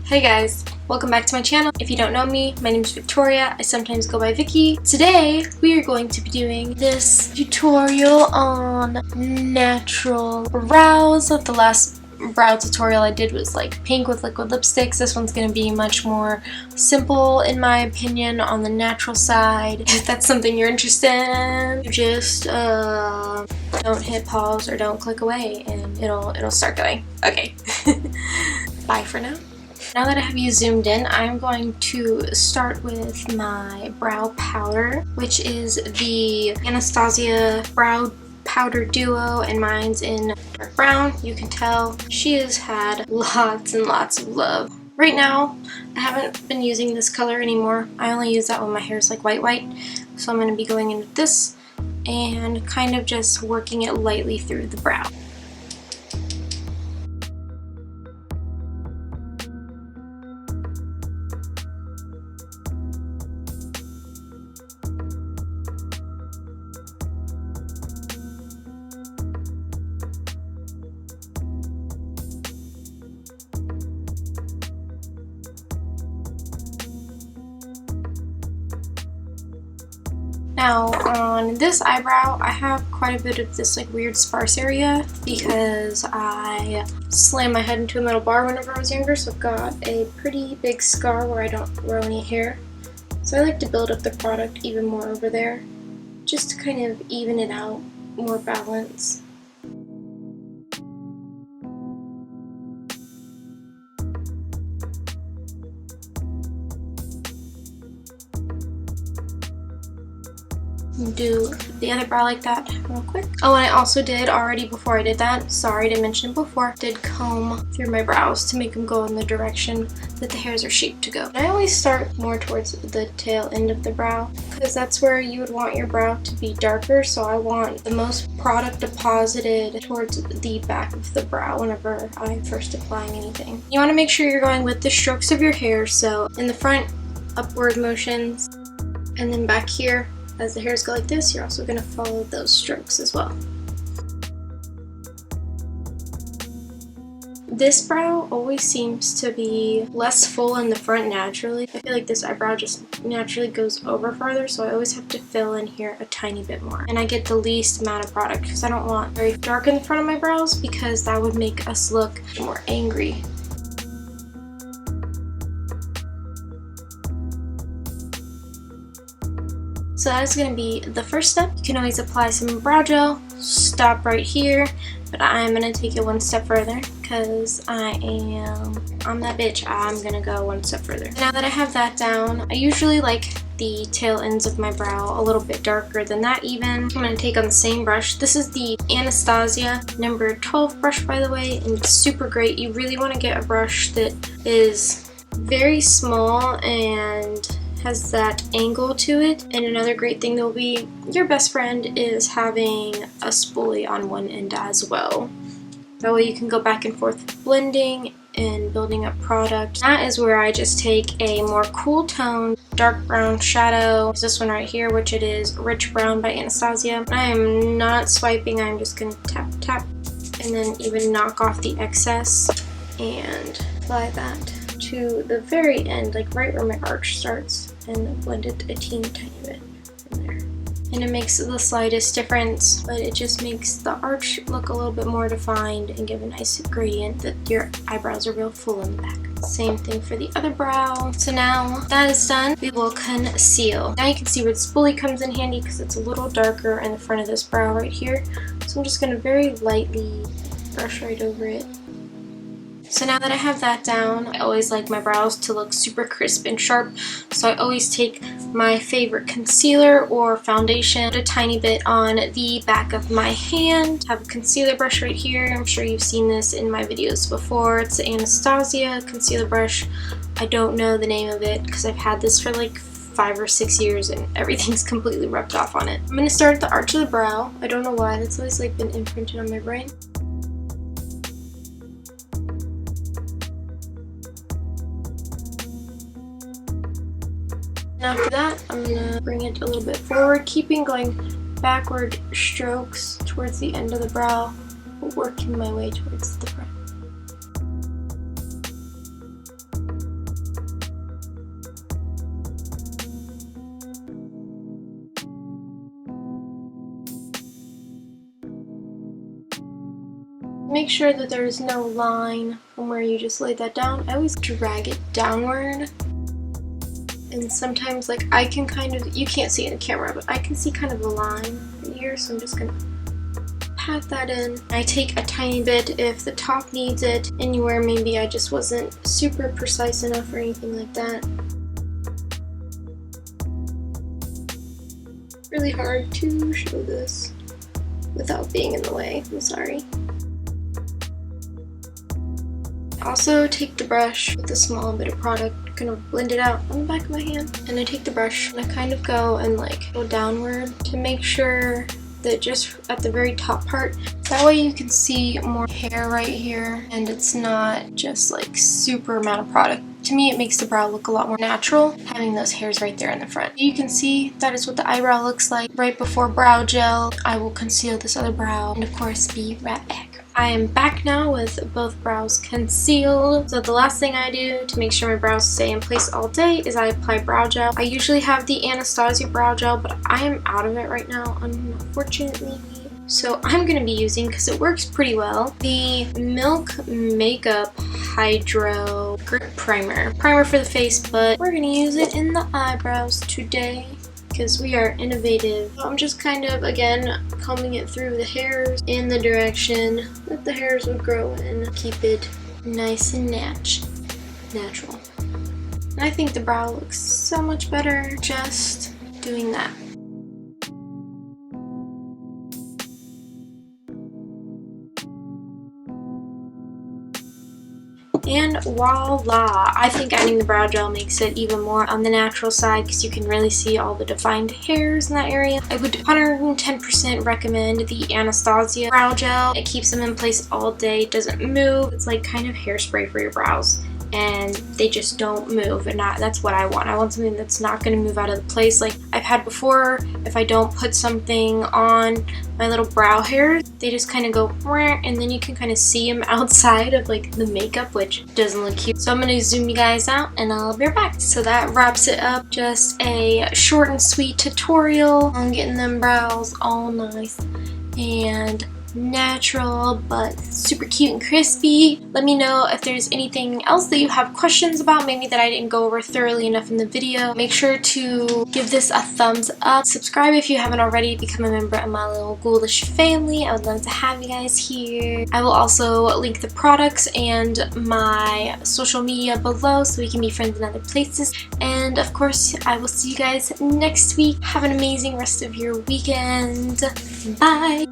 Hey guys, welcome back to my channel. If you don't know me, my name is Victoria. I sometimes go by Vicky. Today, we are going to be doing this tutorial on natural brows. The last brow tutorial I did was like pink with liquid lipsticks. This one's going to be much more simple in my opinion on the natural side. If that's something you're interested in, you just don't hit pause or don't click away and it'll start going. Okay. Bye for now. Now that I have you zoomed in, I'm going to start with my brow powder, which is the Anastasia Brow Powder Duo, and mine's in dark brown. You can tell she has had lots and lots of love. Right now, I haven't been using this color anymore. I only use that when my hair is like white. So I'm going to be going into this and kind of just working it lightly through the brow. Now on this eyebrow, I have quite a bit of this like weird sparse area because I slammed my head into a metal bar whenever I was younger, so I've got a pretty big scar where I don't grow any hair. So I like to build up the product even more over there, just to kind of even it out, more balance. Do the other brow like that real quick. Oh, and I also did already before I did that, sorry I didn't mention it before, did comb through my brows to make them go in the direction that the hairs are shaped to go. I always start more towards the tail end of the brow because that's where you would want your brow to be darker, so I want the most product deposited towards the back of the brow whenever I'm first applying anything. You want to make sure you're going with the strokes of your hair, so in the front, upward motions, and then back here, as the hairs go like this, you're also going to follow those strokes as well. This brow always seems to be less full in the front naturally. I feel like this eyebrow just naturally goes over farther, so I always have to fill in here a tiny bit more. And I get the least amount of product because I don't want very dark in the front of my brows because that would make us look more angry. So that's going to be the first step. You can always apply some brow gel, stop right here, but I'm going to take it one step further because I'm that bitch. I'm going to go one step further. Now that I have that down, I usually like the tail ends of my brow a little bit darker than that even. I'm going to take on the same brush. This is the Anastasia number 12 brush, by the way, and it's super great. You really want to get a brush that is very small and has that angle to it. And another great thing that will be your best friend is having a spoolie on one end as well. That way you can go back and forth blending and building up product. That is where I just take a more cool tone, dark brown shadow. It's this one right here, which it is Rich Brown by Anastasia. I am not swiping, I'm just gonna tap, tap, and then even knock off the excess and apply that to the very end, like right where my arch starts, and blend it a teeny tiny bit from there. And it makes the slightest difference, but it just makes the arch look a little bit more defined and give a nice gradient that your eyebrows are real full in the back. Same thing for the other brow. So now that is done, we will conceal. Now you can see where the spoolie comes in handy because it's a little darker in the front of this brow right here. So I'm just going to very lightly brush right over it. So now that I have that down, I always like my brows to look super crisp and sharp, so I always take my favorite concealer or foundation, put a tiny bit on the back of my hand. I have a concealer brush right here. I'm sure you've seen this in my videos before. It's the Anastasia concealer brush. I don't know the name of it because I've had this for like 5 or 6 years and everything's completely rubbed off on it. I'm going to start at the arch of the brow. I don't know why, that's always like been imprinted on my brain. And after that, I'm going to bring it a little bit forward, keeping going backward strokes towards the end of the brow, but working my way towards the front. Make sure that there is no line from where you just laid that down. I always drag it downward. And sometimes, like, I can kind of, you can't see it in the camera, but I can see kind of a line right here, so I'm just gonna pat that in. I take a tiny bit if the top needs it, anywhere maybe I just wasn't super precise enough or anything like that. Really hard to show this without being in the way, I'm sorry. Also take the brush with a small bit of product, kind of blend it out on the back of my hand. And I take the brush and I kind of go and like go downward to make sure that just at the very top part, that way you can see more hair right here and it's not just like super amount of product. To me, it makes the brow look a lot more natural, having those hairs right there in the front. You can see that is what the eyebrow looks like right before brow gel. I will conceal this other brow and of course be right back. I am back now with both brows concealed. So the last thing I do to make sure my brows stay in place all day is I apply brow gel. I usually have the Anastasia brow gel, but I am out of it right now, unfortunately. So I'm going to be using, because it works pretty well, the Milk Makeup Hydro Grip Primer. Primer for the face, but we're going to use it in the eyebrows today, because we are innovative. So I'm just kind of, again, combing it through the hairs in the direction that the hairs would grow in. Keep it nice and natural. And I think the brow looks so much better just doing that. And voila! I think adding the brow gel makes it even more on the natural side because you can really see all the defined hairs in that area. I would 110% recommend the Anastasia brow gel. It keeps them in place all day, doesn't move. It's like kind of hairspray for your brows. And they just don't move, and that's what I want. I want something that's not going to move out of the place like I've had before. If I don't put something on my little brow hairs, they just kind of go, and then you can kind of see them outside of like the makeup, which doesn't look cute. So I'm going to zoom you guys out and I'll be right back. So that wraps it up. Just a short and sweet tutorial on getting them brows all nice and natural but super cute and crispy. Let me know if there's anything else that you have questions about, maybe that I didn't go over thoroughly enough in the video. Make sure to give this a thumbs up. Subscribe if you haven't already. Become a member of my little ghoulish family. I would love to have you guys here. I will also link the products and my social media below so we can be friends in other places. And of course, I will see you guys next week. Have an amazing rest of your weekend. Bye!